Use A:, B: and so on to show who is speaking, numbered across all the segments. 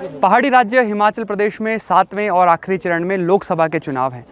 A: पहाड़ी राज्य हिमाचल प्रदेश में 7वें और आखिरी चरण में लोकसभा के चुनाव हैं।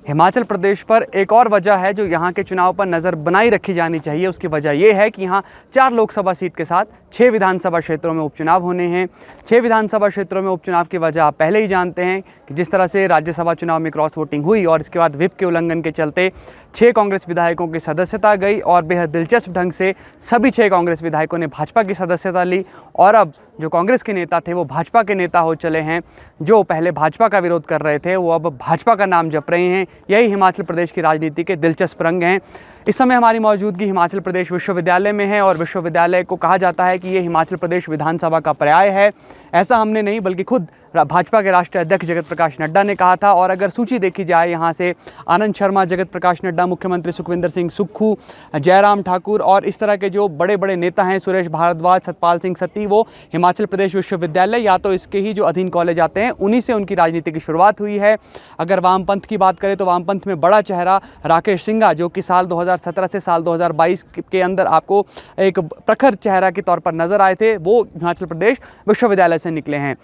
A: हिमाचल प्रदेश पर एक और वजह है जो यहाँ के चुनाव पर नज़र बनाई रखी जानी चाहिए। उसकी वजह यह है कि यहाँ 4 लोकसभा सीट के साथ 6 विधानसभा क्षेत्रों में उपचुनाव होने हैं। 6 विधानसभा क्षेत्रों में उपचुनाव की वजह आप पहले ही जानते हैं कि जिस तरह से राज्यसभा चुनाव में क्रॉस वोटिंग हुई और इसके बाद व्हिप के उल्लंघन के चलते 6 कांग्रेस विधायकों की सदस्यता गई और बेहद दिलचस्प ढंग से सभी 6 कांग्रेस विधायकों ने भाजपा की सदस्यता ली और अब जो कांग्रेस के नेता थे वो भाजपा के नेता हो चले हैं। जो पहले भाजपा का विरोध कर रहे थे वो अब भाजपा का नाम जप रहे हैं। यही हिमाचल प्रदेश की राजनीति के दिलचस्प रंग हैं। इस समय हमारी मौजूदगी हिमाचल प्रदेश विश्वविद्यालय में है और विश्वविद्यालय को कहा जाता है कि ये हिमाचल प्रदेश विधानसभा का पर्याय है। ऐसा हमने नहीं बल्कि खुद भाजपा के राष्ट्रीय अध्यक्ष जगत प्रकाश नड्डा ने कहा था। और अगर सूची देखी जाए यहाँ से आनंद शर्मा, जगत प्रकाश नड्डा, मुख्यमंत्री सुखविंदर सिंह सुक्खू, जयराम ठाकुर और इस तरह के जो बड़े बड़े नेता हैं, सुरेश भारद्वाज, सतपाल सिंह सत्ती, वो हिमाचल प्रदेश विश्वविद्यालय या तो इसके ही जो अधीन कॉलेज आते हैं उन्हीं से उनकी राजनीति की शुरुआत हुई है। अगर वामपंथ की बात करें तो वामपंथ में बड़ा चेहरा राकेश सिंघा, जो कि साल 2017 से साल 2022 के अंदर आपको एक प्रखर चेहरा के तौर पर नजर आए थे, वो हिमाचल प्रदेश विश्वविद्यालय से निकले हैं।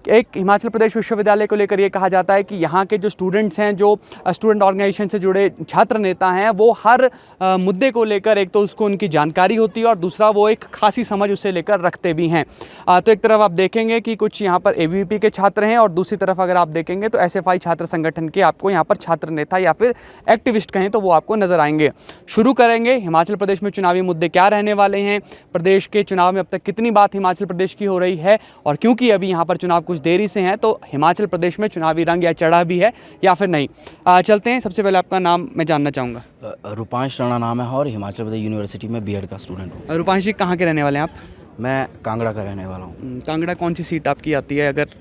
A: एक हिमाचल प्रदेश विश्वविद्यालय को लेकर ये कहा जाता है कि यहाँ के जो स्टूडेंट्स हैं, जो स्टूडेंट ऑर्गेनाइजेशन से जुड़े छात्र नेता हैं, वो हर मुद्दे को लेकर एक तो उसको उनकी जानकारी होती है और दूसरा वो एक खासी समझ उसे लेकर रखते भी हैं। तो एक तरफ आप देखेंगे कि कुछ यहाँ पर ABVP के छात्र हैं और दूसरी तरफ अगर आप देखेंगे तो SFI छात्र संगठन के आपको यहाँ पर छात्र नेता या फिर एक्टिविस्ट कहें तो वो आपको नज़र आएंगे। शुरू करेंगे हिमाचल प्रदेश में चुनावी मुद्दे क्या रहने वाले हैं, प्रदेश के चुनाव में अब तक कितनी बात हिमाचल प्रदेश की हो रही है और क्योंकि अभी यहाँ पर चुनाव कुछ देरी से हैं तो हिमाचल प्रदेश में चुनावी रंग या चढ़ा भी है या फिर नहीं। चलते हैं। सबसे पहले आपका नाम मैं जानना चाहूँगा।
B: रूपांश राणा नाम है और हिमाचल प्रदेश यूनिवर्सिटी में B.Ed का स्टूडेंट हूँ।
A: रूपांश जी, कहाँ के रहने वाले हैं आप?
B: मैं कांगड़ा का रहने वाला हूँ।
A: कांगड़ा कौन सी सीट आपकी आती है अगर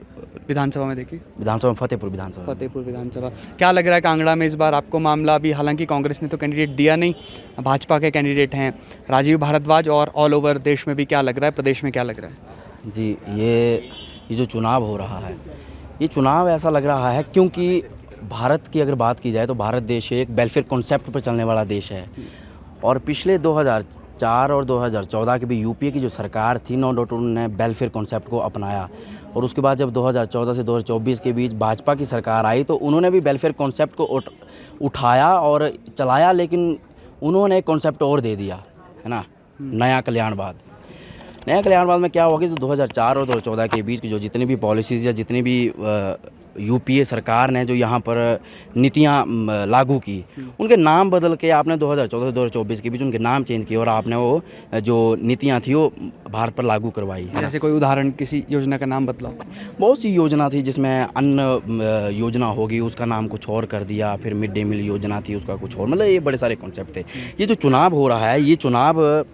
A: विधानसभा में देखिए?
B: विधानसभा फतेहपुर विधानसभा।
A: फतेहपुर विधानसभा। क्या लग रहा है कांगड़ा में इस बार आपको मामला? अभी हालांकि कांग्रेस ने तो कैंडिडेट दिया नहीं, भाजपा के कैंडिडेट हैं राजीव भारद्वाज, और ऑल ओवर देश में भी क्या लग रहा है, प्रदेश में क्या लग रहा है?
B: जी, ये जो चुनाव हो रहा है, ये चुनाव ऐसा लग रहा है क्योंकि भारत की अगर बात की जाए तो भारत देश एक वेलफेयर कॉन्सेप्ट पर चलने वाला देश है और पिछले 2004 और 2014 के भी यूपीए की जो सरकार थी, नो डाउट उन्होंने वेलफेयर कॉन्सेप्ट को अपनाया और उसके बाद जब 2014 से 2024 के बीच भाजपा की सरकार आई तो उन्होंने भी वेलफेयर कॉन्सेप्ट को उठाया और चलाया, लेकिन उन्होंने एक कॉन्सेप्ट और दे दिया है ना, नया कल्याणवाद। नया कल्याणवाद में क्या होगा कि 2004 और 2014 के बीच की जो जितनी भी पॉलिसीज़ या जितनी भी यूपीए सरकार ने जो यहाँ पर नीतियाँ लागू की, उनके नाम बदल के आपने 2014 से 2024 के बीच उनके नाम चेंज किए और आपने वो जो नीतियाँ थी वो भारत पर लागू करवाई।
A: जैसे कोई उदाहरण, किसी योजना का नाम बदला?
B: बहुत सी योजना थी, जिसमें अन्न योजना होगी उसका नाम कुछ और कर दिया, फिर मिड डे मील योजना थी उसका कुछ और, मतलब ये बड़े सारे कॉन्सेप्ट थे। ये जो चुनाव हो रहा है, ये चुनाव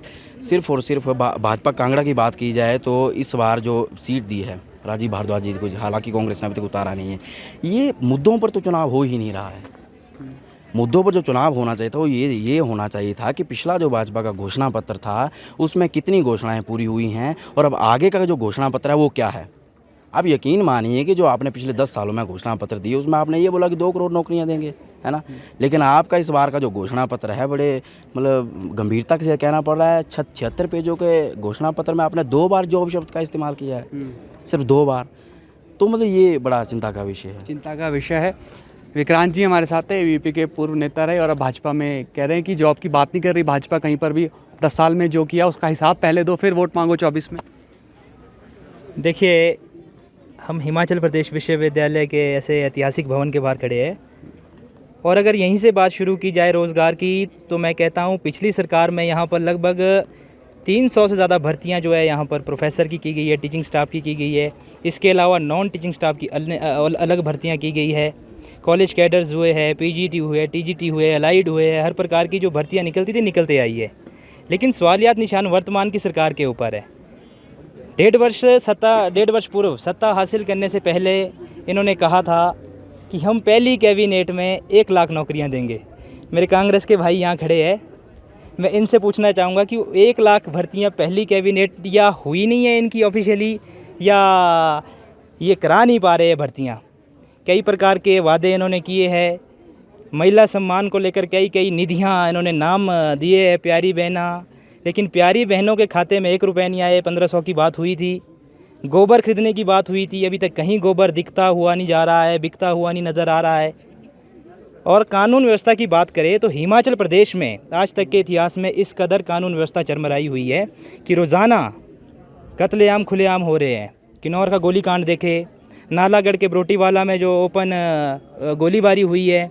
B: सिर्फ और सिर्फ भाजपा कांगड़ा की बात की जाए तो इस बार जो सीट दी है राजीव भारद्वाज जी को, हालांकि कांग्रेस ने अभी तक उतारा नहीं है, ये मुद्दों पर तो चुनाव हो ही नहीं रहा है। मुद्दों पर जो चुनाव होना चाहिए था वो ये होना चाहिए था कि पिछला जो भाजपा का घोषणा पत्र था उसमें कितनी घोषणाएं पूरी हुई हैं और अब आगे का जो घोषणा पत्र है वो क्या है। आप यकीन मानिए कि जो आपने पिछले 10 सालों में घोषणा पत्र दिए उसमें आपने ये बोला कि 2 करोड़ नौकरियां देंगे, है ना, लेकिन आपका इस बार का जो घोषणा पत्र है बड़े मतलब गंभीरता से कहना पड़ रहा है, 76 पेजों के घोषणा पत्र में आपने 2 बार जॉब शब्द का इस्तेमाल किया है, सिर्फ 2 बार। तो मतलब ये बड़ा चिंता का विषय है।
A: चिंता का विषय है। विक्रांत जी हमारे साथ है, ABVP के पूर्व नेता रहे और अब भाजपा में कह रहे हैं कि जॉब की बात नहीं कर रही भाजपा कहीं पर भी। 10 साल में जो किया उसका हिसाब पहले दो, फिर वोट मांगो 24 में।
C: देखिए, हम हिमाचल प्रदेश विश्वविद्यालय के ऐसे ऐतिहासिक भवन के बाहर खड़े हैं और अगर यहीं से बात शुरू की जाए रोज़गार की तो मैं कहता हूँ पिछली सरकार में यहाँ पर लगभग 300 से ज़्यादा भर्तियाँ जो है यहाँ पर प्रोफेसर की गई है, टीचिंग स्टाफ की गई है। इसके अलावा नॉन टीचिंग स्टाफ की अलग भर्तियाँ की गई है। कॉलेज कैडर्स हुए हैं, PGT हुए, TGT हुए, अलाइड हुए, हर प्रकार की जो भर्तियाँ निकलती थी निकलते आई है। लेकिन सवालियात निशान वर्तमान की सरकार के ऊपर है। 1.5 वर्ष पूर्व सत्ता हासिल करने से पहले इन्होंने कहा था कि हम पहली कैबिनेट में 1 लाख नौकरियां देंगे। मेरे कांग्रेस के भाई यहाँ खड़े हैं, मैं इनसे पूछना चाहूँगा कि 1 लाख भर्तियां पहली कैबिनेट या हुई नहीं है इनकी ऑफिशियली या ये करा नहीं पा रहे हैं भर्तियाँ। कई प्रकार के वादे इन्होंने किए हैं, महिला सम्मान को लेकर कई निधियाँ इन्होंने नाम दिए हैं, प्यारी बहना, लेकिन प्यारी बहनों के खाते में 1 रुपये नहीं आए। 1500 की बात हुई थी, गोबर खरीदने की बात हुई थी, अभी तक कहीं गोबर दिखता हुआ नहीं जा रहा है, बिकता हुआ नहीं नज़र आ रहा है। और कानून व्यवस्था की बात करें तो हिमाचल प्रदेश में आज तक के इतिहास में इस कदर कानून व्यवस्था चरमराई हुई है कि रोज़ाना कत्लेआम खुलेआम हो रहे हैं। किन्नौर का गोलीकांड देखे, नालागढ़ के बरोटीवाला में जो ओपन गोलीबारी हुई है,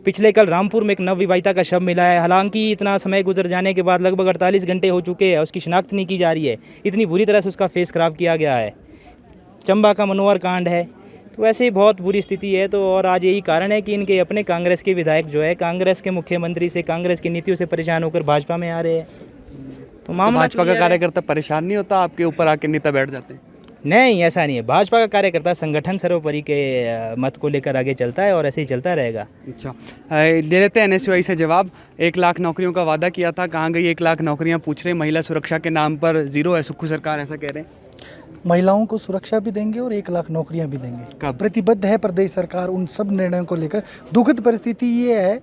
C: पिछले कल रामपुर में एक नवविवाहिता का शव मिला है। हालांकि इतना समय गुजर जाने के बाद लगभग 48 घंटे हो चुके हैं, उसकी शिनाख्त नहीं की जा रही है, इतनी बुरी तरह से उसका फेस खराब किया गया है। चंबा का मनोहर कांड है, तो ऐसे ही बहुत बुरी स्थिति है। तो और आज यही कारण है कि इनके अपने कांग्रेस के विधायक जो है कांग्रेस के मुख्यमंत्री से, कांग्रेस की नीतियों से परेशान होकर भाजपा में आ रहे हैं। तो मामला
A: भाजपा का कार्यकर्ता परेशान नहीं होता, आपके ऊपर आके नेता बैठ जाते हैं?
C: नहीं, ऐसा नहीं है। भाजपा का कार्यकर्ता संगठन सर्वोपरि के मत को लेकर आगे चलता है और ऐसे ही चलता रहेगा।
A: अच्छा, ले लेते हैं NSUI से जवाब। 1 लाख नौकरियों का वादा किया था, कहाँ गई 1 लाख नौकरियाँ? पूछ रहे हैं। महिला सुरक्षा के नाम पर जीरो है सुक्खू सरकार, ऐसा कह रहे हैं।
D: महिलाओं को सुरक्षा भी देंगे और 1 लाख नौकरियां भी देंगे।
A: कब?
D: प्रतिबद्ध है प्रदेश सरकार उन सब निर्णयों को लेकर। दुखद परिस्थिति ये है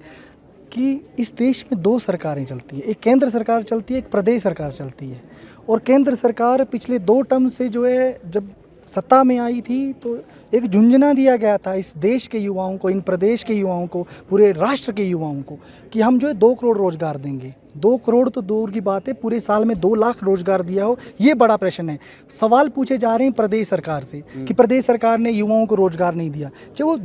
D: कि इस देश में 2 सरकारें चलती है, एक केंद्र सरकार चलती है, एक प्रदेश सरकार चलती है। और केंद्र सरकार पिछले 2 टर्म से जो है, जब सत्ता में आई थी तो एक झुंझुना दिया गया था इस देश के युवाओं को, इन प्रदेश के युवाओं को, पूरे राष्ट्र के युवाओं को, कि हम जो है 2 करोड़ रोजगार देंगे। 2 करोड़ तो दूर की बात है, पूरे साल में 2 लाख रोजगार दिया हो, ये बड़ा प्रश्न है। सवाल पूछे जा रहे हैं प्रदेश सरकार से कि प्रदेश सरकार ने युवाओं को रोजगार नहीं दिया। चाहे वो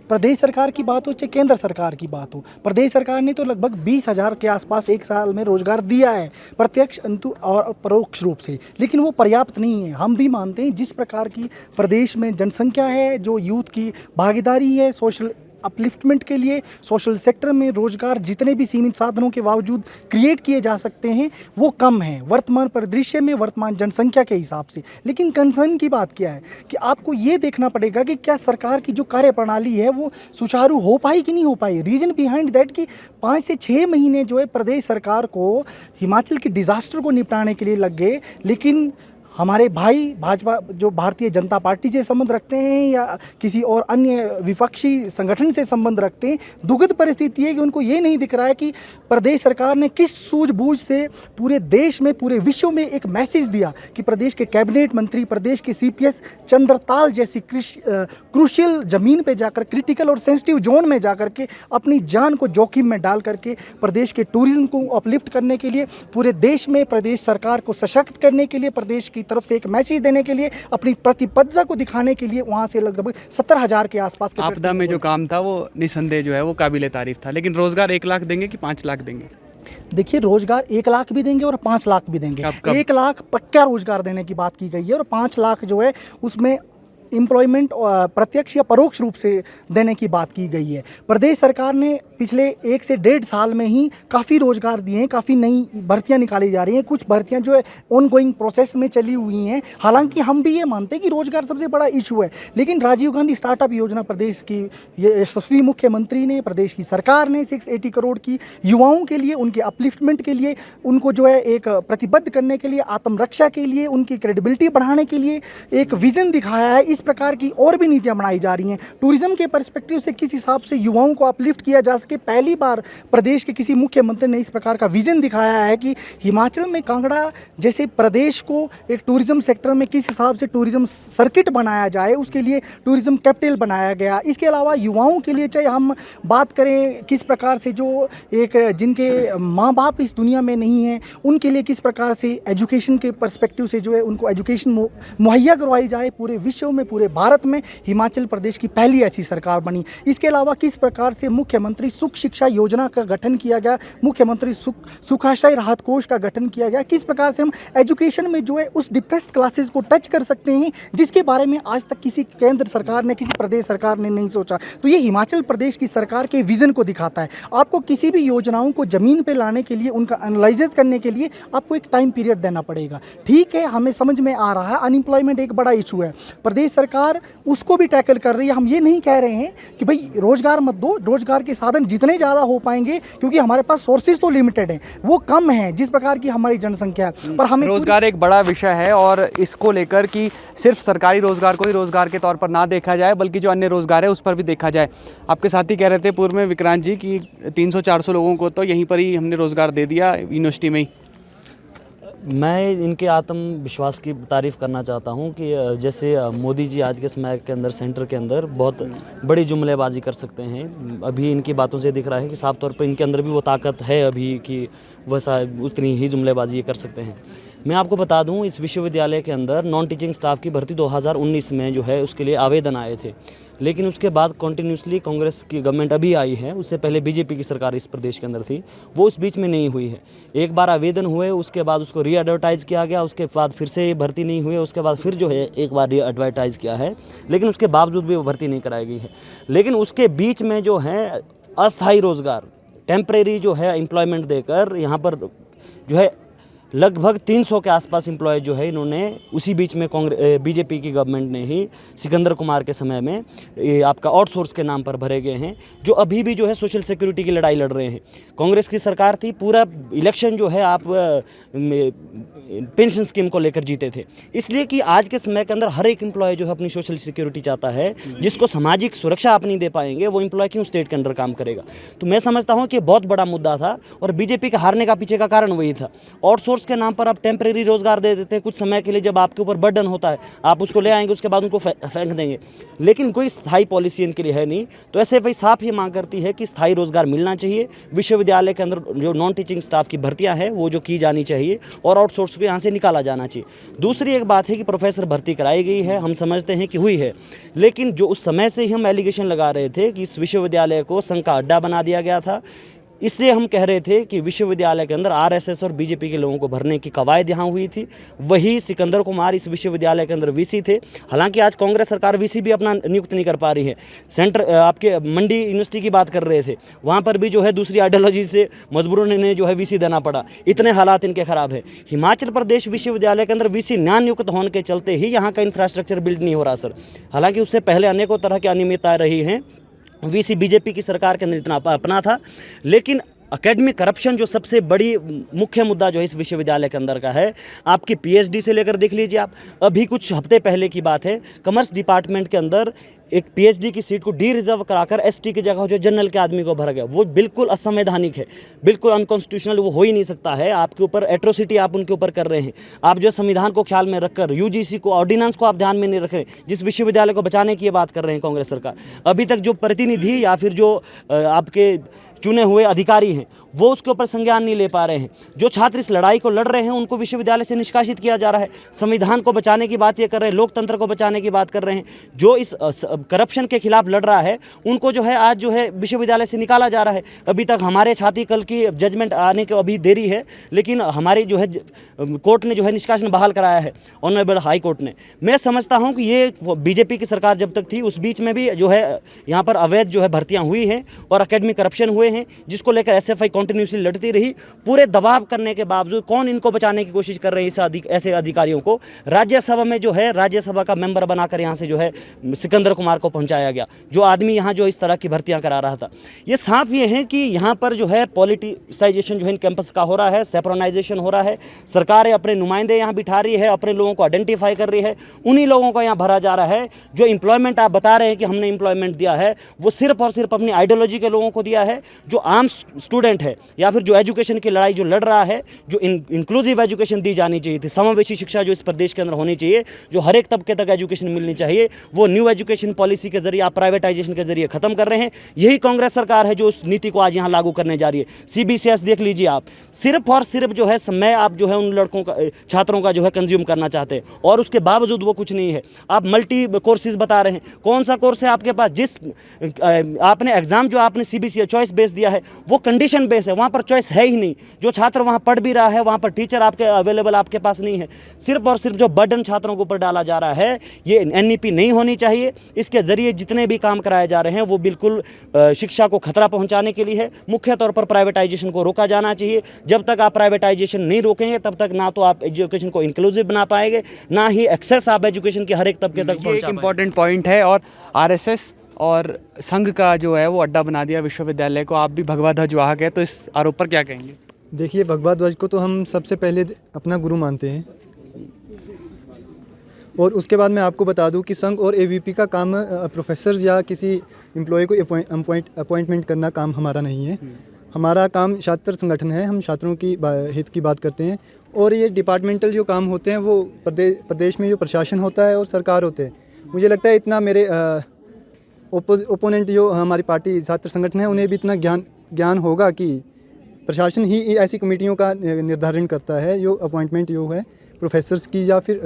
D: प्रदेश सरकार की बात हो चाहे केंद्र सरकार की बात हो, प्रदेश सरकार ने तो लगभग 20,000 के आसपास एक साल में रोजगार दिया है, प्रत्यक्ष और परोक्ष रूप से, लेकिन वो पर्याप्त नहीं है। हम भी मानते हैं जिस प्रकार की प्रदेश में जनसंख्या है, जो यूथ की भागीदारी है, सोशल अपलिफ्टमेंट के लिए सोशल सेक्टर में रोजगार जितने भी सीमित साधनों के बावजूद क्रिएट किए जा सकते हैं वो कम है वर्तमान परिदृश्य में, वर्तमान जनसंख्या के हिसाब से। लेकिन कंसर्न की बात क्या है कि आपको ये देखना पड़ेगा कि क्या सरकार की जो कार्यप्रणाली है वो सुचारू हो पाई कि नहीं हो पाई। रीज़न बिहाइंड दैट कि 5 से 6 महीने जो है प्रदेश सरकार को हिमाचल के डिज़ास्टर को निपटाने के लिए लग गए, लेकिन हमारे भाई भाजपा जो भारतीय जनता पार्टी से संबंध रखते हैं या किसी और अन्य विपक्षी संगठन से संबंध रखते हैं, दुखद परिस्थिति है कि उनको ये नहीं दिख रहा है कि प्रदेश सरकार ने किस सूझबूझ से पूरे देश में, पूरे विश्व में एक मैसेज दिया कि प्रदेश के कैबिनेट मंत्री, प्रदेश के CPS चंद्रताल जैसी क्रूशियल ज़मीन पे जाकर, क्रिटिकल और सेंसिटिव जोन में जाकर के अपनी जान को जोखिम में डाल करके प्रदेश के टूरिज्म को अपलिफ्ट करने के लिए, पूरे देश में प्रदेश सरकार को सशक्त करने के लिए, प्रदेश की तरफ से एक मैसेज देने के लिए, अपनी प्रतिबद्धता को दिखाने के लिए वहाँ से लगभग 70,000 के आसपास के
A: आपदा में जो काम था वो निसंदेह जो है वो काबिले तारीफ था। लेकिन रोजगार 1 लाख देंगे कि 5 लाख देंगे?
D: देखिए, रोजगार 1 लाख भी देंगे और 5 लाख भी देंगे।
A: कब?
D: 1 लाख पक्का रोजगार देने की बात की गई है और 5 लाख जो है उसमें एम्प्लॉयमेंट प्रत्यक्ष या परोक्ष रूप से देने की बात की गई है। प्रदेश सरकार ने पिछले 1 से 1.5 साल में ही काफ़ी रोजगार दिए हैं, काफ़ी नई भर्तियां निकाली जा रही हैं, कुछ भर्तियां जो है ऑन गोइंग प्रोसेस में चली हुई हैं। हालांकि हम भी ये मानते हैं कि रोजगार सबसे बड़ा इशू है, लेकिन राजीव गांधी स्टार्टअप योजना प्रदेश की यशस्वी मुख्यमंत्री ने, प्रदेश की सरकार ने 680 करोड़ की युवाओं के लिए, उनके अपलिफ्टमेंट के लिए, उनको जो है एक प्रतिबद्ध करने के लिए, आत्मरक्षा के लिए, उनकी क्रेडिबिलिटी बढ़ाने के लिए एक विजन दिखाया है। इस प्रकार की और भी नीतियां बनाई जा रही हैं। टूरिज्म के पर्सपेक्टिव से किस हिसाब से युवाओं को अपलिफ्ट किया जा सके, पहली बार प्रदेश के किसी मुख्यमंत्री ने इस प्रकार का विजन दिखाया है कि हिमाचल में कांगड़ा जैसे प्रदेश को एक टूरिज्म सेक्टर में किस हिसाब से टूरिज्म सर्किट बनाया जाए, उसके लिए टूरिज्म कैपिटल बनाया गया। इसके अलावा युवाओं के लिए चाहे हम बात करें किस प्रकार से जो एक जिनके माँ बाप इस दुनिया में नहीं हैं, उनके लिए किस प्रकार से एजुकेशन के पर्सपेक्टिव से जो है उनको एजुकेशन मुहैया करवाई जाए। पूरे विश्व में, पूरे भारत में हिमाचल प्रदेश की पहली ऐसी सरकार बनी। इसके अलावा किस प्रकार से मुख्यमंत्री सुख शिक्षा योजना का गठन किया गया, मुख्यमंत्री सुखाशय राहत कोष का गठन किया गया, किस प्रकार से हम एजुकेशन में जो है उस डिप्रेस्ड क्लासेस को टच कर सकते हैं जिसके बारे में आज तक किसी केंद्र सरकार ने, किसी प्रदेश सरकार ने नहीं सोचा। तो ये हिमाचल प्रदेश की सरकार के विजन को दिखाता है। आपको किसी भी योजनाओं को ज़मीन पे लाने के लिए, उनका एनालिसिस करने के लिए आपको एक टाइम पीरियड देना पड़ेगा। ठीक है, हमें समझ में आ रहा है अनएम्प्लॉयमेंट एक बड़ा इशू है, प्रदेश सरकार उसको भी टैकल कर रही है। हम ये नहीं कह रहे हैं कि भाई रोजगार मत दो, रोजगार के साधन जितने ज़्यादा हो पाएंगे, क्योंकि हमारे पास सोर्सेज तो लिमिटेड हैं, वो कम हैं जिस प्रकार की हमारी जनसंख्या है। पर हमें
A: रोजगार एक बड़ा विषय है और इसको लेकर कि सिर्फ सरकारी रोजगार को ही रोजगार के तौर पर ना देखा जाए, बल्कि जो अन्य रोजगार है उस पर भी देखा जाए। आपके साथी कह रहे थे पूर्व में विक्रांत जी कि 300-400 लोगों को तो यहीं पर ही हमने रोजगार दे दिया यूनिवर्सिटी में ही।
E: मैं इनके आत्मविश्वास की तारीफ़ करना चाहता हूं कि जैसे मोदी जी आज के समय के अंदर सेंटर के अंदर बहुत बड़ी जुमलेबाजी कर सकते हैं। अभी इनकी बातों से दिख रहा है कि साफ तौर पर इनके अंदर भी वो ताकत है अभी कि वैसा उतनी ही जुमलेबाजी ये कर सकते हैं। मैं आपको बता दूं, इस विश्वविद्यालय के अंदर नॉन टीचिंग स्टाफ की भर्ती 2019 में जो है उसके लिए आवेदन आए थे, लेकिन उसके बाद कंटिन्यूसली कांग्रेस की गवर्नमेंट अभी आई है, उससे पहले बीजेपी की सरकार इस प्रदेश के अंदर थी, वो उस बीच में नहीं हुई है। एक बार आवेदन हुए, उसके बाद उसको री एडवर्टाइज़ किया गया, उसके बाद फिर से भर्ती नहीं हुई, उसके बाद फिर जो है एक बार री एडवर्टाइज़ किया है, लेकिन उसके बावजूद भी वो भर्ती नहीं कराई गई है। लेकिन उसके बीच में जो है अस्थायी रोज़गार, टेम्परेरी जो है एम्प्लॉयमेंट देकर यहाँ पर जो है लगभग 300 के आसपास एम्प्लॉय जो है इन्होंने उसी बीच में बीजेपी की गवर्नमेंट ने ही सिकंदर कुमार के समय में ये आपका आउटसोर्स के नाम पर भरे गए हैं, जो अभी भी जो है सोशल सिक्योरिटी की लड़ाई लड़ रहे हैं। कांग्रेस की सरकार थी, पूरा इलेक्शन जो है आप पेंशन स्कीम को लेकर जीते थे, इसलिए कि आज के समय के अंदर हर एक एम्प्लॉय जो है अपनी सोशल सिक्योरिटी चाहता है। जिसको सामाजिक सुरक्षा आप नहीं दे पाएंगे वो एम्प्लॉय क्यों स्टेट के अंदर काम करेगा। तो मैं समझता हूँ कि बहुत बड़ा मुद्दा था और बीजेपी के हारने का पीछे का कारण वही था। आउटसोर्स के नाम पर आप टेम्परेरी रोजगार दे देते हैं कुछ समय के लिए, जब आपके ऊपर बर्डन होता है आप उसको ले आएंगे, उसके बाद उनको फेंक देंगे, लेकिन कोई स्थायी पॉलिसी इनके लिए है नहीं। तो ऐसे भाई साफ ये मांग करती है कि स्थायी रोजगार मिलना चाहिए, विश्वविद्यालय के अंदर जो नॉन टीचिंग स्टाफ की भर्तियां हैं वो जो की जानी चाहिए और आउटसोर्स को यहाँ से निकाला जाना चाहिए। दूसरी एक बात है कि प्रोफेसर भर्ती कराई गई है, हम समझते हैं कि हुई है, लेकिन जो उस समय से ही हम एलिगेशन लगा रहे थे कि इस विश्वविद्यालय को संघ का अड्डा बना दिया गया था, इसलिए हम कह रहे थे कि विश्वविद्यालय के अंदर आरएसएस और बीजेपी के लोगों को भरने की कवायद यहाँ हुई थी। वही सिकंदर कुमार इस विश्वविद्यालय के अंदर वीसी थे। हालांकि आज कांग्रेस सरकार वीसी भी अपना नियुक्त नहीं कर पा रही है। सेंटर आपके मंडी यूनिवर्सिटी की बात कर रहे थे, वहाँ पर भी जो है दूसरी आइडियोलॉजी से मजबूरन इन्हें जो है वीसी देना पड़ा, इतने हालात इनके ख़राब है। हिमाचल प्रदेश विश्वविद्यालय के अंदर वीसी ना नियुक्त होने के चलते ही यहाँ का इंफ्रास्ट्रक्चर बिल्ड नहीं हो रहा सर। हालाँकि उससे पहले अनेकों तरह की अनियमितताएँ रही हैं, वीसी बीजेपी की सरकार के अंदर इतना अपना था, लेकिन एकेडमिक करप्शन जो सबसे बड़ी मुख्य मुद्दा जो है इस विश्वविद्यालय के अंदर का है। आपकी पीएचडी से लेकर देख लीजिए आप, अभी कुछ हफ्ते पहले की बात है, कॉमर्स डिपार्टमेंट के अंदर एक पीएचडी की सीट को डी रिजर्व कराकर एसटी की जगह जो जनरल के आदमी को भरा गया, वो बिल्कुल असंवैधानिक है, बिल्कुल अनकॉन्स्टिट्यूशनल, वो हो ही नहीं सकता है। आपके ऊपर एट्रोसिटी आप उनके ऊपर कर रहे हैं। आप जो संविधान को ख्याल में रखकर यूजीसी को, ऑर्डिनेंस को आप ध्यान में नहीं रख रहे, जिस विश्वविद्यालय को बचाने की ये बात कर रहे हैं कांग्रेस सरकार, अभी तक जो प्रतिनिधि या फिर जो आपके चुने हुए अधिकारी हैं वो उसके ऊपर संज्ञान नहीं ले पा रहे हैं। जो छात्र इस लड़ाई को लड़ रहे हैं उनको विश्वविद्यालय से निष्कासित किया जा रहा है। संविधान को बचाने की बात ये कर रहे हैं, लोकतंत्र को बचाने की बात कर रहे हैं। जो इस करप्शन के खिलाफ लड़ रहा है उनको जो है आज जो है विश्वविद्यालय से निकाला जा रहा है। अभी तक हमारे छाती कल की जजमेंट आने को अभी देरी है, लेकिन हमारी जो है कोर्ट ने जो है निष्कासन बहाल कराया है, ऑनरेबल हाई कोर्ट ने। मैं समझता हूँ कि ये बीजेपी की सरकार जब तक थी उस बीच में भी जो है यहाँ पर अवैध जो है भर्तियाँ हुई हैं और एकेडमिक करप्शन हुए हैं, जिसको लेकर एसएफआई कंटिन्यूसली लड़ती रही। पूरे दबाव करने के बावजूद कौन इनको बचाने की कोशिश कर रहे हैं, ऐसे अधिकारियों को राज्यसभा में जो है राज्यसभा का मेंबर बनाकर यहाँ से जो है सिकंदर कुमार को पहुँचाया गया, जो आदमी यहाँ जो इस तरह की भर्तियाँ करा रहा था। ये साफ ये है कि यहाँ पर जो है पॉलिटिसाइजेशन जो है इन कैंपस का हो रहा है, सेप्रोनाइजेशन हो रहा है। सरकारें अपने नुमाइंदे यहाँ बिठा रही है, अपने लोगों को आइडेंटिफाई कर रही है, उन्हीं लोगों को यहाँ भरा जा रहा है। जो एम्प्लॉयमेंट आप बता रहे हैं कि हमने एम्प्लॉयमेंट दिया है, वो सिर्फ और सिर्फ अपनी आइडियोलॉजी के लोगों को दिया है। जो आम स्टूडेंट है या फिर जो एजुकेशन की लड़ाई जो लड़ रहा है, जो इंक्लूसिव एजुकेशन दी जानी चाहिए थी, समावेशी शिक्षा जो इस प्रदेश के अंदर होनी चाहिए, जो हर एक तबके तक एजुकेशन मिलनी चाहिए, वो न्यू एजुकेशन पॉलिसी के जरिए आप प्राइवेटाइजेशन के जरिए खत्म कर रहे हैं। यही कांग्रेस सरकार है जो उस नीति को आज यहाँ लागू करने जा रही है। सीबीसीएस देख लीजिए आप, सिर्फ और सिर्फ जो है समय आप जो है उन लड़कों का, छात्रों का जो है कंज्यूम करना चाहते हैं और उसके बावजूद वो कुछ नहीं है। आप मल्टी कोर्सेज बता रहे हैं, कौन सा कोर्स है आपके पास? जिस आपने एग्जाम जो आपने सीबीसीएस चॉइस बेस दिया है वो कंडीशन बेस है, वहाँ पर चॉइस है ही नहीं। जो छात्र वहाँ पढ़ भी रहा है वहाँ पर टीचर आपके अवेलेबल आपके पास नहीं है। सिर्फ और सिर्फ जो बर्डन छात्रों के ऊपर डाला जा रहा है, ये एनईपी नहीं होनी चाहिए। इसके जरिए जितने भी काम कराए जा रहे हैं वो बिल्कुल शिक्षा को खतरा पहुँचाने के लिए है। मुख्य तौर पर प्राइवेटाइजेशन को रोका जाना चाहिए। जब तक आप प्राइवेटाइजेशन नहीं रोकेंगे तब तक ना तो आप एजुकेशन को इंक्लूसिव बना पाएंगे, ना ही एक्सेस आप एजुकेशन के हर एक तबके तक पहुँचा।
A: इंपॉर्टेंट पॉइंट है। और आरएसएस और संघ का जो है वो अड्डा बना दिया विश्वविद्यालय को। आप भी भगवा ध्वज वाहक है, तो इस आरोप पर क्या कहेंगे?
F: देखिए, भगवा ध्वज को तो हम सबसे पहले अपना गुरु मानते हैं, और उसके बाद मैं आपको बता दूं कि संघ और एवीपी का काम प्रोफेसर या किसी एम्प्लॉय को अपॉइंटमेंट करना काम हमारा नहीं है। हमारा काम छात्र संगठन है, हम छात्रों की हित की बात करते हैं और ये डिपार्टमेंटल जो काम होते हैं वो प्रदेश में जो प्रशासन होता है और सरकार होते हैं, मुझे लगता है इतना मेरे ओपोनेंट जो हमारी पार्टी छात्र संगठन है उन्हें भी इतना ज्ञान होगा कि प्रशासन ही ऐसी कमेटियों का निर्धारण करता है जो अपॉइंटमेंट जो है प्रोफेसर्स की या फिर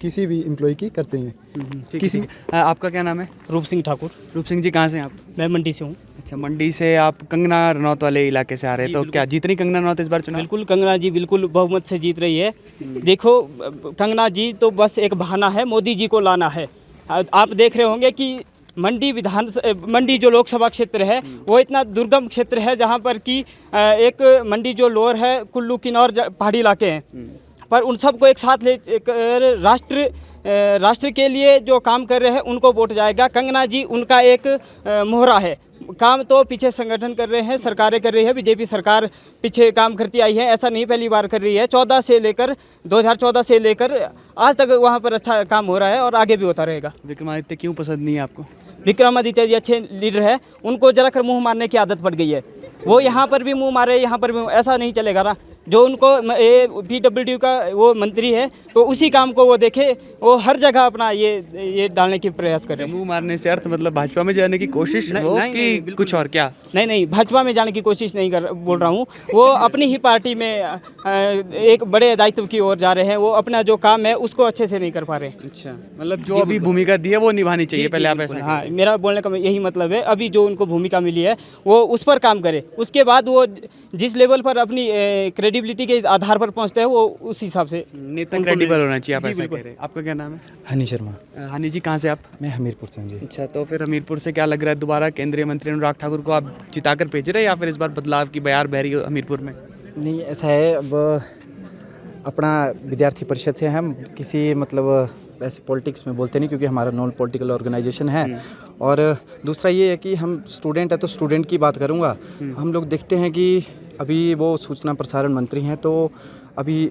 F: किसी भी एम्प्लॉय की करते हैं।
A: किसी आपका क्या नाम है?
G: रूप सिंह ठाकुर।
A: रूप सिंह जी, कहाँ से हैं आप?
G: मैं मंडी से हूँ।
A: अच्छा, मंडी से आप कंगना रनौत वाले इलाके से आ रहे हैं, तो क्या जीत रही कंगना रनौत इस बार चुनाव?
G: बिल्कुल कंगना जी बिल्कुल बहुमत से जीत रही है। देखो कंगना जी तो बस एक बहाना है, मोदी जी को लाना है। आप देख रहे होंगे कि मंडी जो लोकसभा क्षेत्र है वो इतना दुर्गम क्षेत्र है जहाँ पर कि एक मंडी जो लोअर है, कुल्लू किन्नौर पहाड़ी इलाके हैं, पर उन सबको एक साथ ले कर राष्ट्र के लिए जो काम कर रहे हैं उनको वोट जाएगा। कंगना जी उनका एक मोहरा है। काम तो पीछे संगठन कर रहे हैं, सरकारें कर रही है, बीजेपी सरकार पीछे काम करती आई है, ऐसा नहीं पहली बार कर रही है। 2014 से लेकर आज तक वहाँ पर अच्छा काम हो रहा है और आगे भी होता रहेगा।
A: विक्रमादित्य क्यों पसंद नहीं है आपको?
G: विक्रमादित्य जी अच्छे लीडर है, उनको जरा कर मुँह मारने की आदत पड़ गई है। वो यहाँ पर भी मुँह मारे, यहाँ पर भी, ऐसा नहीं चलेगा ना। जो उनको PWD का वो मंत्री है तो उसी काम को वो देखे, वो हर जगह अपना ये डालने की प्रयास करे।
A: मुंह मारने से अर्थ मतलब भाजपा में जाने की कोशिश हो कि कुछ और? क्या
G: नहीं, भाजपा में जाने की कोशिश नहीं बोल रहा हूँ। वो अपनी ही पार्टी में एक बड़े दायित्व की ओर जा रहे हैं। वो अपना जो काम है उसको अच्छे से नहीं कर पा रहे।
A: अच्छा, मतलब जो अभी भूमिका दी है वो निभानी चाहिए पहले, आप ऐसा?
G: हाँ, मेरा बोलने का यही मतलब है। अभी जो उनको भूमिका मिली है वो उस पर काम करे, उसके बाद वो जिस लेवल पर अपनी क्रेडिबिलिटी के आधार पर पहुंचते हैं वो उस हिसाब से
A: नेता क्रेडिबल होना चाहिए, आप ऐसा कह रहे हैं। आपका क्या नाम है?
B: हनी शर्मा।
A: हनी जी, कहाँ से आप?
B: मैं हमीरपुर से हूँ जी।
A: अच्छा, तो फिर हमीरपुर से क्या लग रहा है, दोबारा केंद्रीय मंत्री अनुराग ठाकुर को आप जिताकर भेज रहे हैं या फिर इस बार बदलाव की बयार बह रही है हमीरपुर में?
H: नहीं, ऐसा है, अब अपना विद्यार्थी परिषद से हम किसी मतलब ऐसे पॉलिटिक्स में बोलते नहीं, क्योंकि हमारा नॉन पॉलिटिकल ऑर्गेनाइजेशन है। और दूसरा ये है कि हम स्टूडेंट है तो स्टूडेंट की बात करूँगा। हम लोग देखते हैं कि अभी वो सूचना प्रसारण मंत्री हैं, तो अभी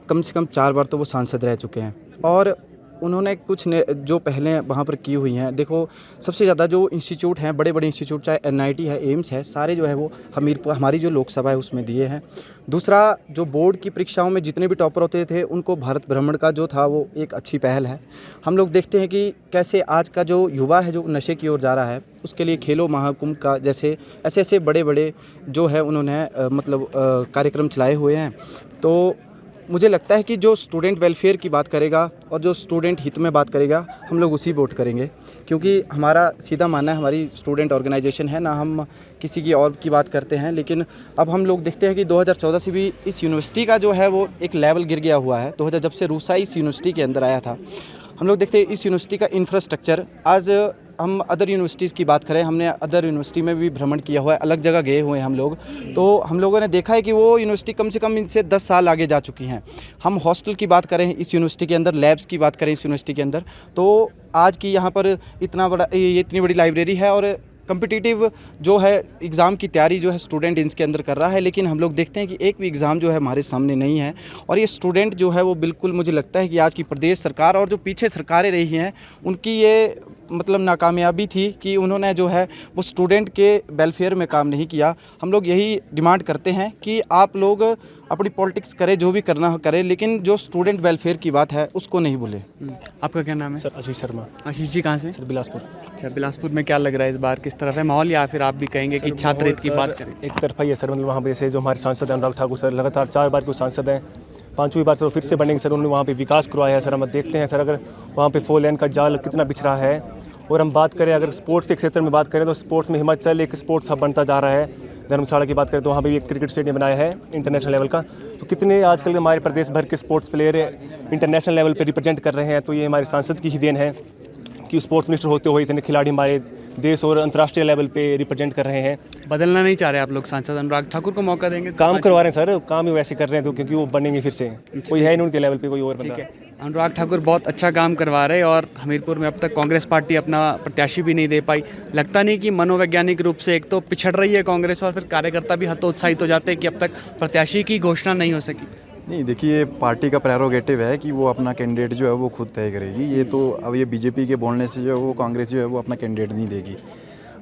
H: कम से कम 4 बार तो वो सांसद रह चुके हैं और उन्होंने कुछ जो पहले वहाँ पर की हुई हैं। देखो, सबसे ज़्यादा जो इंस्टीट्यूट हैं, बड़े बड़े इंस्टीट्यूट, चाहे NIT है, एम्स है, सारे जो है वो हमीरपुर हमारी जो लोकसभा है उसमें दिए हैं। दूसरा, जो बोर्ड की परीक्षाओं में जितने भी टॉपर होते थे उनको भारत भ्रमण का जो था वो एक अच्छी पहल है। हम लोग देखते हैं कि कैसे आज का जो युवा है जो नशे की ओर जा रहा है, उसके लिए खेलो महाकुंभ का जैसे ऐसे बड़े बड़े जो है उन्होंने मतलब कार्यक्रम चलाए हुए हैं। तो मुझे लगता है कि जो स्टूडेंट वेलफेयर की बात करेगा और जो स्टूडेंट हित में बात करेगा, हम लोग उसी वोट करेंगे, क्योंकि हमारा सीधा मानना है, हमारी स्टूडेंट ऑर्गेनाइजेशन है ना, हम किसी की और की बात करते हैं। लेकिन अब हम लोग देखते हैं कि 2014 से भी इस यूनिवर्सिटी का जो है वो एक लेवल गिर गया हुआ है। 2000 जब से रूसा इस यूनिवर्सिटी के अंदर आया था, हम लोग देखते हैं इस यूनिवर्सिटी का इंफ्रास्ट्रक्चर, आज हम अदर यूनिवर्सिटीज़ की बात करें, हमने अदर यूनिवर्सिटी में भी भ्रमण किया हुआ है, अलग जगह गए हुए हैं हम लोग, तो हम लोगों ने देखा है कि वो यूनिवर्सिटी कम से कम इनसे 10 साल आगे जा चुकी हैं। हम हॉस्टल की बात करें इस यूनिवर्सिटी के अंदर, लैब्स की बात करें इस यूनिवर्सिटी के अंदर, तो आज की यहाँ पर इतनी बड़ी लाइब्रेरी है और कम्पिटिटिव जो है एग्ज़ाम की तैयारी जो है स्टूडेंट इसके अंदर कर रहा है। लेकिन हम लोग देखते हैं कि एक भी एग्ज़ाम जो है हमारे सामने नहीं है और ये स्टूडेंट जो है वो बिल्कुल, मुझे लगता है कि आज की प्रदेश सरकार और जो पीछे सरकारें रही हैं उनकी ये मतलब नाकामयाबी थी कि उन्होंने जो है वो स्टूडेंट के वेलफेयर में काम नहीं किया। हम लोग यही डिमांड करते हैं कि आप लोग अपनी पॉलिटिक्स करें, जो भी करना हो करें, लेकिन जो स्टूडेंट वेलफेयर की बात है उसको नहीं भूलें।
A: आपका क्या नाम है?
I: सर आशीष शर्मा।
A: आशीष जी, कहाँ से?
I: सर बिलासपुर।
A: अच्छा, बिलासपुर में क्या लग रहा है इस बार, किस तरफ है माहौल, या फिर आप भी कहेंगे कि छात्र हित की बात करें?
I: एक तरफा ही है सर, मतलब वहाँ पे जैसे जो हमारे सांसद हैं अनुराग ठाकुर सर, लगातार 4 बार के सांसद हैं, 5वीं बार सर फिर से बनेंगे सर। उन्होंने वहाँ पे विकास करवाया है सर। हम देखते हैं सर, अगर वहाँ पे 4 लेन का जाल कितना बिछ रहा है। और हम बात करें अगर स्पोर्ट्स के क्षेत्र में बात करें तो स्पोर्ट्स में हिमाचल एक स्पोर्ट्स हब बनता जा रहा है। धर्मशाला की बात करें तो वहाँ पे भी एक क्रिकेट स्टेडियम बनाया है इंटरनेशनल लेवल का। तो कितने आजकल हमारे प्रदेश भर के स्पोर्ट्स प्लेयर इंटरनेशनल लेवल पे रिप्रेजेंट कर रहे हैं। तो ये हमारे सांसद की ही देन है कि स्पोर्ट्स मिनिस्टर होते हुए इतने खिलाड़ी हमारे देश और अंतर्राष्ट्रीय लेवल पे रिप्रेजेंट कर रहे हैं।
A: बदलना नहीं चाह रहे आप लोग? सांसद अनुराग ठाकुर को मौका देंगे?
I: काम करवा रहे हैं सर, काम ही वैसे कर रहे हैं तो, क्योंकि वो बनेंगे फिर से, कोई है नहीं उनके लेवल पे कोई और बंदा।
A: अनुराग ठाकुर बहुत अच्छा काम करवा रहे हैं और हमीरपुर में अब तक कांग्रेस पार्टी अपना प्रत्याशी भी नहीं दे पाई। लगता नहीं कि मनोवैज्ञानिक रूप से एक तो पिछड़ रही है कांग्रेस और फिर कार्यकर्ता भी हतोत्साहित हो जाते हैं कि अब तक प्रत्याशी की घोषणा नहीं हो सकी?
J: नहीं, देखिए, पार्टी का प्रेरोगेटिव है कि वो अपना कैंडिडेट जो है वो खुद तय करेगी। ये तो अब ये बीजेपी के बोलने से जो है वो कांग्रेस जो है वो अपना कैंडिडेट नहीं देगी।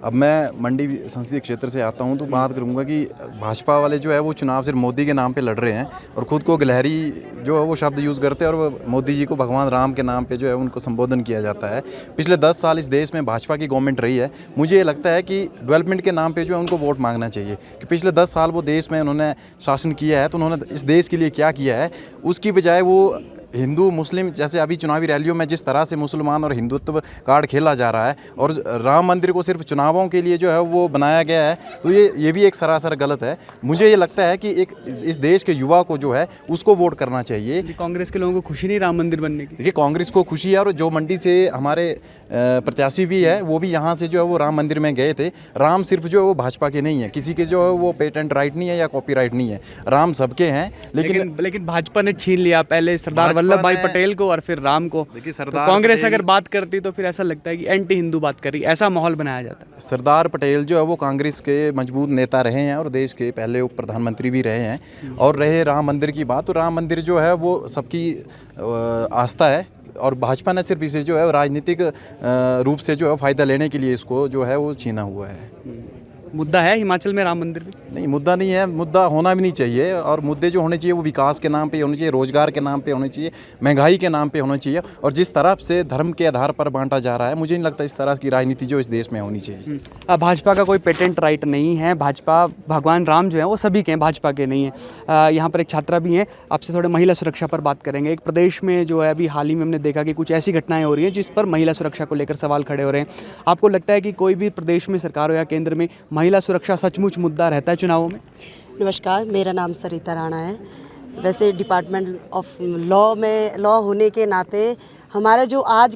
J: अब मैं मंडी संसदीय क्षेत्र से आता हूं तो बात करूंगा कि भाजपा वाले जो है वो चुनाव सिर्फ मोदी के नाम पे लड़ रहे हैं और ख़ुद को गिलहरी जो है वो शब्द यूज़ करते हैं और वो मोदी जी को भगवान राम के नाम पे जो है उनको संबोधन किया जाता है। पिछले 10 साल इस देश में भाजपा की गवर्नमेंट रही है। मुझे ये लगता है कि डेवलपमेंट के नाम पे जो है उनको वोट मांगना चाहिए कि पिछले 10 साल वो देश में उन्होंने शासन किया है तो उन्होंने इस देश के लिए क्या किया है, उसकी बजाय वो हिंदू मुस्लिम जैसे अभी चुनावी रैलियों में जिस तरह से मुसलमान और हिंदुत्व कार्ड खेला जा रहा है और राम मंदिर को सिर्फ चुनावों के लिए जो है वो बनाया गया है, तो ये भी एक सरासर गलत है। मुझे ये लगता है कि एक इस देश के युवा को जो है उसको वोट करना चाहिए।
A: कांग्रेस के लोगों को खुशी नहीं राम मंदिर बनने की?
J: देखिए, कांग्रेस को खुशी है और जो मंडी से हमारे प्रत्याशी भी है वो भी यहाँ से जो है वो राम मंदिर में गए थे। राम सिर्फ जो है वो भाजपा के नहीं है, किसी के जो है वो पेटेंट राइट नहीं है या कॉपीराइट नहीं है, राम सबके हैं।
A: लेकिन भाजपा ने छीन लिया, पहले सरदार वल्लभ भाई पटेल को और फिर राम को।
J: देखिए,
A: तो कांग्रेस अगर बात करती तो फिर ऐसा लगता है कि एंटी हिंदू बात कर रही, ऐसा माहौल बनाया जाता है।
J: सरदार पटेल जो है वो कांग्रेस के मजबूत नेता रहे हैं और देश के पहले उप प्रधानमंत्री भी रहे हैं। और रहे राम मंदिर की बात, तो राम मंदिर जो है वो सबकी आस्था है और भाजपा ने सिर्फ इसे जो है राजनीतिक रूप से जो है फ़ायदा लेने के लिए इसको जो है वो छीना हुआ है।
A: मुद्दा है हिमाचल में राम मंदिर भी?
J: नहीं, मुद्दा नहीं है, मुद्दा होना भी नहीं चाहिए। और मुद्दे जो होने चाहिए वो विकास के नाम पे होने चाहिए, रोजगार के नाम पे होने चाहिए, महंगाई के नाम पे होना चाहिए। और जिस तरह से धर्म के आधार पर बांटा जा रहा है, मुझे नहीं लगता इस तरह की राजनीति जो इस देश में होनी चाहिए।
A: भाजपा का कोई पेटेंट राइट नहीं है। भाजपा, भगवान राम जो है वो सभी के हैं, भाजपा के नहीं है। यहाँ पर एक छात्रा भी हैं, आपसे थोड़े महिला सुरक्षा पर बात करेंगे। एक प्रदेश में जो है अभी हाल ही में हमने देखा कि कुछ ऐसी घटनाएं हो रही हैं जिस पर महिला सुरक्षा को लेकर सवाल खड़े हो रहे हैं। आपको लगता है कि कोई भी प्रदेश में सरकार हो या केंद्र में महिला सुरक्षा सचमुच मुद्दा रहता है चुनावों में?
K: नमस्कार, मेरा नाम सरिता राणा है। वैसे डिपार्टमेंट ऑफ लॉ होने के नाते हमारा जो आज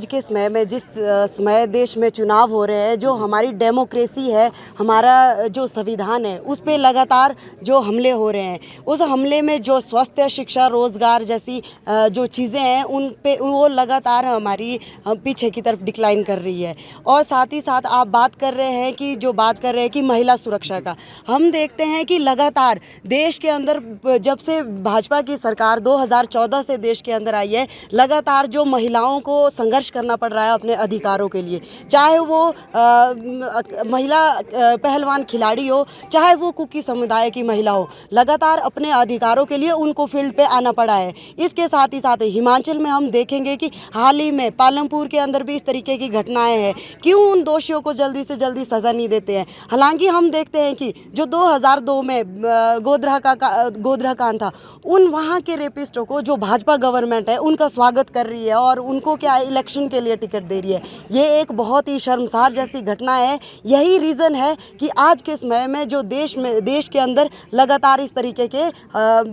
K: के समय में जिस समय देश में चुनाव हो रहे हैं, जो हमारी डेमोक्रेसी है, हमारा जो संविधान है, उस पे लगातार जो हमले हो रहे हैं, उस हमले में जो स्वास्थ्य, शिक्षा, रोज़गार जैसी जो चीज़ें हैं उन पे वो लगातार हमारी पीछे की तरफ डिक्लाइन कर रही है। और साथ ही साथ आप बात कर रहे हैं कि महिला सुरक्षा का, हम देखते हैं कि लगातार देश के अंदर जब से भाजपा की सरकार 2014 से देश के अंदर आई है, लगातार जो महिलाओं को संघर्ष करना पड़ रहा है अपने अधिकारों के लिए, चाहे वो महिला पहलवान खिलाड़ी हो, चाहे वो कुकी समुदाय की महिला हो, लगातार अपने अधिकारों के लिए उनको फील्ड पे आना पड़ा है। इसके साथ ही हिमाचल में हम देखेंगे कि हाल ही में पालमपुर के अंदर भी इस तरीके की घटनाएं हैं। क्यों उन दोषियों को जल्दी से जल्दी सज़ा नहीं देते हैं? हालांकि हम देखते हैं कि जो 2002 में गोधरा कांड था, उन वहाँ के रेपिस्टों को जो भाजपा गवर्नमेंट है उनका स्वागत कर रही है और उनको क्या इलेक्शन के लिए टिकट दे रही है। ये एक बहुत ही शर्मसार जैसी घटना है। यही रीज़न है कि आज के समय में जो देश के अंदर लगातार इस तरीके के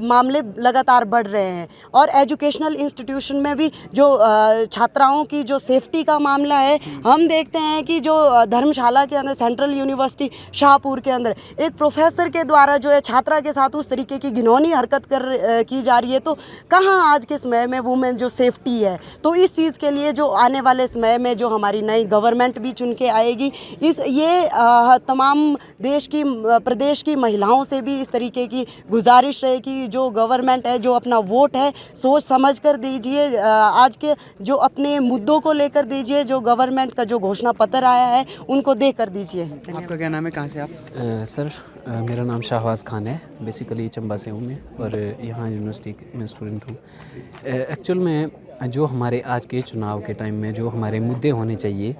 K: मामले लगातार बढ़ रहे हैं। और एजुकेशनल इंस्टीट्यूशन में भी जो छात्राओं की जो सेफ्टी का मामला है, हम देखते हैं कि जो धर्मशाला के अंदर सेंट्रल यूनिवर्सिटी शाहपुर के अंदर एक प्रोफेसर के द्वारा जो है छात्रा के साथ उस तरीके की घिनौनी हरकत की जा रही है। तो कहाँ आज के समय में वुमेन जो सेफ्टी है? तो इस चीज़ के लिए जो आने वाले समय में जो हमारी नई गवर्नमेंट भी चुन के आएगी, तमाम प्रदेश की महिलाओं से भी इस तरीके की गुजारिश रहे कि जो गवर्नमेंट है, जो अपना वोट है सोच समझ कर दीजिए। आज के जो अपने मुद्दों को लेकर दीजिए, जो गवर्नमेंट का जो घोषणा पत्र आया है उनको दे कर दीजिए।
A: आपका क्या नाम है, कहाँ से आप?
L: सर, मेरा नाम शाहबाज खान है। बेसिकली चंबा से हूँ मैं और यहाँ यूनिवर्सिटी में स्टूडेंट हूँ। एक्चुअल में जो हमारे आज के चुनाव के टाइम में जो हमारे मुद्दे होने चाहिए,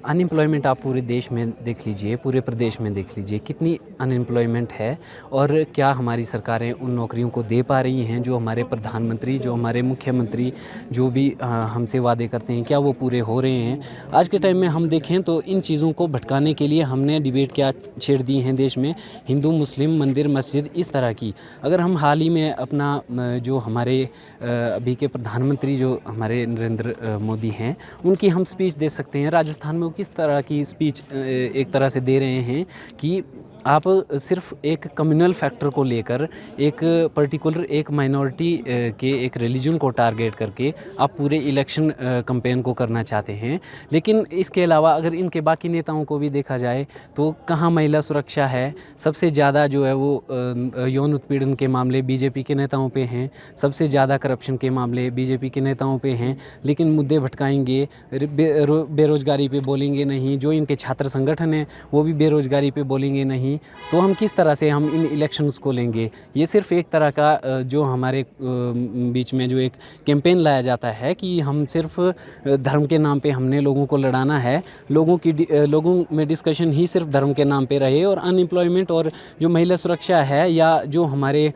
L: अनएम्प्लॉयमेंट आप पूरे देश में देख लीजिए, पूरे प्रदेश में देख लीजिए कितनी अनएम्प्लॉयमेंट है और क्या हमारी सरकारें उन नौकरियों को दे पा रही हैं जो हमारे प्रधानमंत्री, जो हमारे मुख्यमंत्री जो भी हमसे वादे करते हैं, क्या वो पूरे हो रहे हैं? आज के टाइम में हम देखें तो इन चीज़ों को भटकाने के लिए हमने डिबेट क्या छेड़ दी हैं देश में, हिंदू मुस्लिम मंदिर मस्जिद इस तरह की। अगर हम हाल ही में अपना जो हमारे अभी के प्रधानमंत्री जो हमारे नरेंद्र मोदी हैं, उनकी हम स्पीच दे सकते हैं। राजस्थान में किस तरह की स्पीच एक तरह से दे रहे हैं कि आप सिर्फ एक कम्युनल फैक्टर को लेकर एक पर्टिकुलर एक माइनॉरिटी के एक रिलीजन को टारगेट करके आप पूरे इलेक्शन कैंपेन को करना चाहते हैं। लेकिन इसके अलावा अगर इनके बाकी नेताओं को भी देखा जाए तो कहाँ महिला सुरक्षा है, सबसे ज़्यादा जो है वो यौन उत्पीड़न के मामले बीजेपी के नेताओं पे हैं, सबसे ज़्यादा करप्शन के मामले बीजेपी के नेताओं पे हैं। लेकिन मुद्दे भटकाएंगे, बेरोज़गारी पे बोलेंगे नहीं, जो इनके छात्र संगठन हैं वो भी बेरोज़गारी पे बोलेंगे नहीं, तो हम किस तरह से हम इन इलेक्शंस को लेंगे। ये सिर्फ एक तरह का जो हमारे बीच में जो एक कैंपेन लाया जाता है कि हम सिर्फ धर्म के नाम पे हमने लोगों को लड़ाना है, लोगों में डिस्कशन ही सिर्फ धर्म के नाम पे रहे और अनएम्प्लॉयमेंट और जो महिला सुरक्षा है या जो हमारे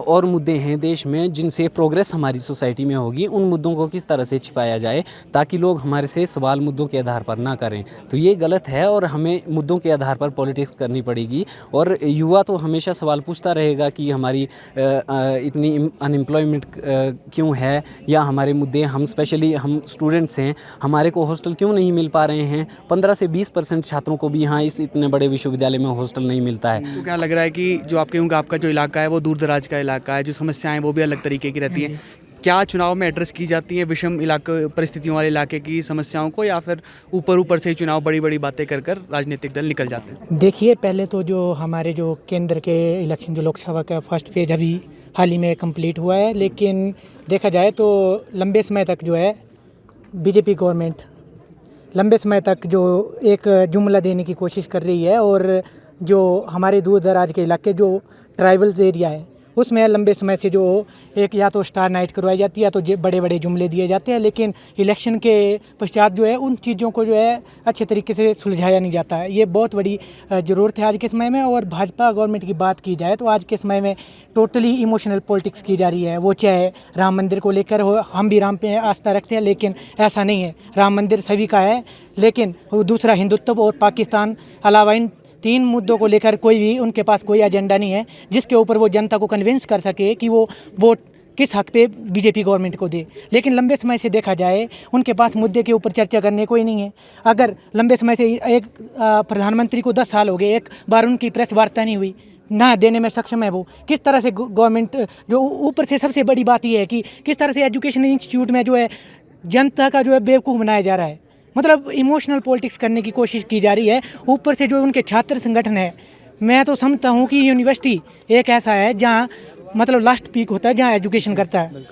L: और मुद्दे हैं देश में जिनसे प्रोग्रेस हमारी सोसाइटी में होगी, उन मुद्दों को किस तरह से छिपाया जाए ताकि लोग हमारे से सवाल मुद्दों के आधार पर ना करें। तो ये गलत है और हमें मुद्दों के आधार पर पॉलिटिक्स करनी पड़ेगी। और युवा तो हमेशा सवाल पूछता रहेगा कि हमारी इतनी अनएम्प्लॉयमेंट क्यों है, या हमारे मुद्दे, हम स्पेशली हम स्टूडेंट्स हैं, हमारे को हॉस्टल क्यों नहीं मिल पा रहे हैं। 15 से 20% छात्रों को भी यहाँ इस इतने बड़े विश्वविद्यालय में हॉस्टल नहीं मिलता है।
A: तो क्या लग रहा है कि जो आपका जो इलाका है वो दूर दराज का इलाका है, जो समस्याएं वो भी अलग तरीके की रहती हैं, क्या चुनाव में एड्रेस की जाती हैं विषम इलाके परिस्थितियों वाले इलाके की समस्याओं को, या फिर ऊपर से ही चुनाव बड़ी बड़ी बातें कर राजनीतिक दल निकल जाते हैं?
M: देखिए, पहले तो जो हमारे जो केंद्र के इलेक्शन जो लोकसभा का फर्स्ट फेज अभी हाल ही में कंप्लीट हुआ है, लेकिन देखा जाए तो लंबे समय तक जो है बीजेपी गवर्नमेंट लंबे समय तक जो एक जुमला देने की कोशिश कर रही है, और जो हमारे दूर दराज के इलाके जो ट्राइबल्स एरिया है उसमें लंबे समय से जो एक या तो स्टार नाइट करवाई जाती है या तो बड़े बड़े जुमले दिए जाते हैं, लेकिन इलेक्शन के पश्चात जो है उन चीज़ों को जो है अच्छे तरीके से सुलझाया नहीं जाता है। ये बहुत बड़ी ज़रूरत है आज के समय में। और भाजपा गवर्नमेंट की बात की जाए तो आज के समय में टोटली इमोशनल पॉलिटिक्स की जा रही है। वो चाहे राम मंदिर को लेकर हो, हम भी राम पे आस्था रखते हैं, लेकिन ऐसा नहीं है। राम मंदिर सभी का है, लेकिन दूसरा हिंदुत्व और पाकिस्तान अलावा इन 3 मुद्दों को लेकर कोई भी उनके पास कोई एजेंडा नहीं है जिसके ऊपर वो जनता को कन्विंस कर सके कि वो वोट किस हक पे बीजेपी गवर्नमेंट को दे। लेकिन लंबे समय से देखा जाए उनके पास मुद्दे के ऊपर चर्चा करने कोई नहीं है। अगर लंबे समय से एक प्रधानमंत्री को 10 साल हो गए, एक बार उनकी प्रेस वार्ता नहीं हुई, ना देने में सक्षम है, वो किस तरह से गवर्नमेंट जो ऊपर से सबसे बड़ी बात यह है कि किस तरह से एजुकेशन इंस्टीट्यूट में जो है जनता का जो है बेवकूफ़ बनाया जा रहा है। मतलब इमोशनल पॉलिटिक्स करने की कोशिश की जा रही है। ऊपर से जो उनके छात्र संगठन है, मैं तो समझता हूँ कि यूनिवर्सिटी एक ऐसा है जहाँ मतलब लास्ट पीक होता है, जहाँ एजुकेशन करता है।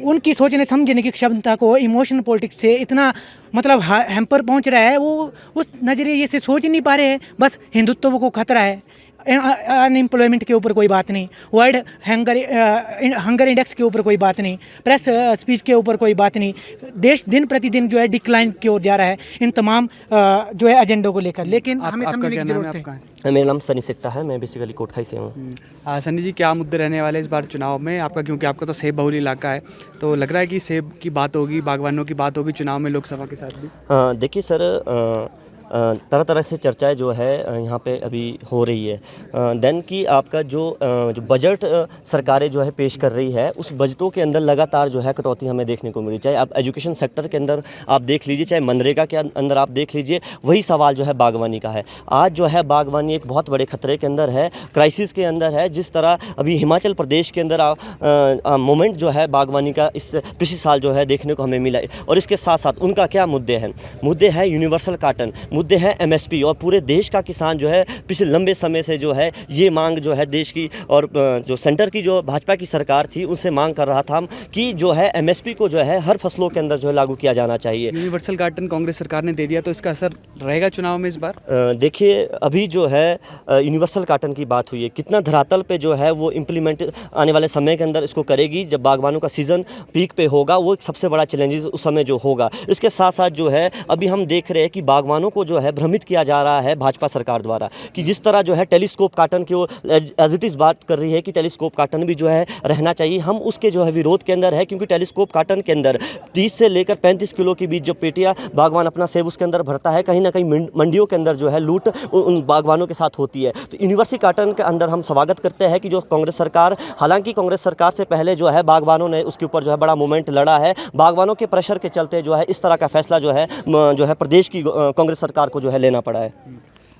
M: उनकी सोचने समझने की क्षमता को इमोशनल पॉलिटिक्स से इतना मतलब हैम्पर पहुँच रहा है, वो उस नज़रिए से सोच नहीं पा रहे हैं। बस हिंदुत्व को खतरा है, अनएम्प्लॉयमेंट के ऊपर कोई बात नहीं, वर्ल्ड हंगर इंडेक्स के ऊपर कोई बात नहीं, प्रेस स्पीच के ऊपर कोई बात नहीं। देश दिन प्रतिदिन जो है डिक्लाइन की ओर जा रहा है इन तमाम जो है एजेंडों को लेकर। लेकिन हमें समझने की जरूरत है।
E: मेरा नाम सनी सिक्टा है, मैं बेसिकली कोटखाई से हूँ।
A: सनी जी, क्या मुद्दे रहने वाले इस बार चुनाव में आपका, क्योंकि आपका तो सेब बहुल इलाका है, तो लग रहा है कि सेब की बात होगी, बागवानों की बात होगी चुनाव में लोकसभा के साथ भी?
E: देखिए सर, तरह तरह से चर्चाएं जो है यहाँ पे अभी हो रही है। देन कि आपका जो बजट सरकारें जो है पेश कर रही है, उस बजटों के अंदर लगातार जो है कटौती हमें देखने को मिली। चाहे आप एजुकेशन सेक्टर के अंदर आप देख लीजिए, चाहे मनरेगा के अंदर आप देख लीजिए, वही सवाल जो है बागवानी का है। आज जो है बागवानी एक बहुत बड़े खतरे के अंदर है, क्राइसिस के अंदर है। जिस तरह अभी हिमाचल प्रदेश के अंदर मोमेंट जो है बागवानी का इस पिछले साल जो है देखने को हमें मिला। और इसके साथ साथ उनका क्या मुद्दे हैं? मुद्दे हैं यूनिवर्सल काटन, मुद्दे हैं एमएसपी। और पूरे देश का किसान जो है पिछले लंबे समय से जो है ये मांग जो है देश की और जो सेंटर की जो भाजपा की सरकार थी उनसे मांग कर रहा था कि जो है एमएसपी को जो है हर फसलों के अंदर जो है लागू किया जाना चाहिए।
A: यूनिवर्सल काटन कांग्रेस सरकार ने दे दिया, तो इसका असर रहेगा चुनाव में इस बार?
E: देखिए, अभी जो है यूनिवर्सल काटन की बात हुई है, कितना धरातल पे जो है वो इम्प्लीमेंट आने वाले समय के अंदर इसको करेगी। जब बागवानों का सीज़न पीक पे होगा, वो एक सबसे बड़ा चैलेंजेस उस समय जो होगा। इसके साथ साथ जो है अभी हम देख रहे हैं कि बागवानों को जो है भ्रमित किया जा रहा है भाजपा सरकार द्वारा, कि जिस तरह जो है टेलीस्कोप काटन की वो एज इट इज़ बात कर रही है कि टेलीस्कोप काटन भी जो है रहना चाहिए। हम उसके जो है विरोध के अंदर है, क्योंकि टेलीस्कोप काटन के अंदर 30 से लेकर 35 किलो के बीच जो पेटियाँ बागवान अपना सेब उसके अंदर भरता है, कहीं ना कहीं मंडियों के अंदर जो है लूट उन बागवानों के साथ होती है। तो यूनिवर्सिटी काटन के अंदर हम स्वागत करते हैं कि जो कांग्रेस सरकार, हालांकि कांग्रेस सरकार से पहले जो है बागवानों ने उसके ऊपर जो है बड़ा मूवमेंट लड़ा है। बागवानों के प्रेशर के चलते जो है इस तरह का फैसला जो है प्रदेश की कांग्रेस सरकार को जो है लेना पड़ा है।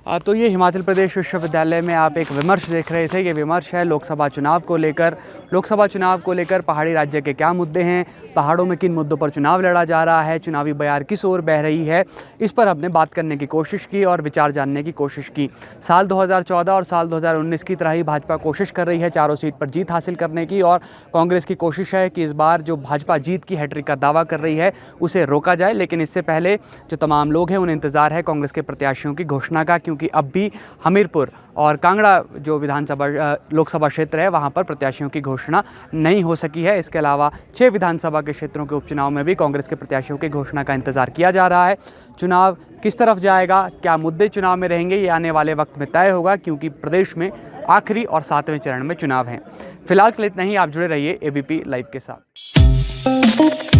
A: तो ये हिमाचल प्रदेश विश्वविद्यालय में आप एक विमर्श देख रहे थे। ये विमर्श है लोकसभा चुनाव को लेकर। लोकसभा चुनाव को लेकर पहाड़ी राज्य के क्या मुद्दे हैं, पहाड़ों में किन मुद्दों पर चुनाव लड़ा जा रहा है, चुनावी बयार किस ओर बह रही है, इस पर हमने बात करने की कोशिश की और विचार जानने की कोशिश की। साल 2014 और साल 2019 की तरह ही भाजपा कोशिश कर रही है चारों सीट पर जीत हासिल करने की, और कांग्रेस की कोशिश है कि इस बार जो भाजपा जीत की हैट्रिक का दावा कर रही है उसे रोका जाए। लेकिन इससे पहले जो तमाम लोग हैं उन्हें इंतज़ार है कांग्रेस के प्रत्याशियों की घोषणा का, क्योंकि अब भी हमीरपुर और कांगड़ा जो लोकसभा क्षेत्र है वहां पर प्रत्याशियों की घोषणा नहीं हो सकी है। इसके अलावा 6 विधानसभा के क्षेत्रों के उपचुनाव में भी कांग्रेस के प्रत्याशियों की घोषणा का इंतजार किया जा रहा है। चुनाव किस तरफ जाएगा, क्या मुद्दे चुनाव में रहेंगे, ये आने वाले वक्त में तय होगा, क्योंकि प्रदेश में आखिरी और 7वें चरण में चुनाव हैं। फिलहाल के लिए इतना ही। आप जुड़े रहिए ABP लाइव के साथ।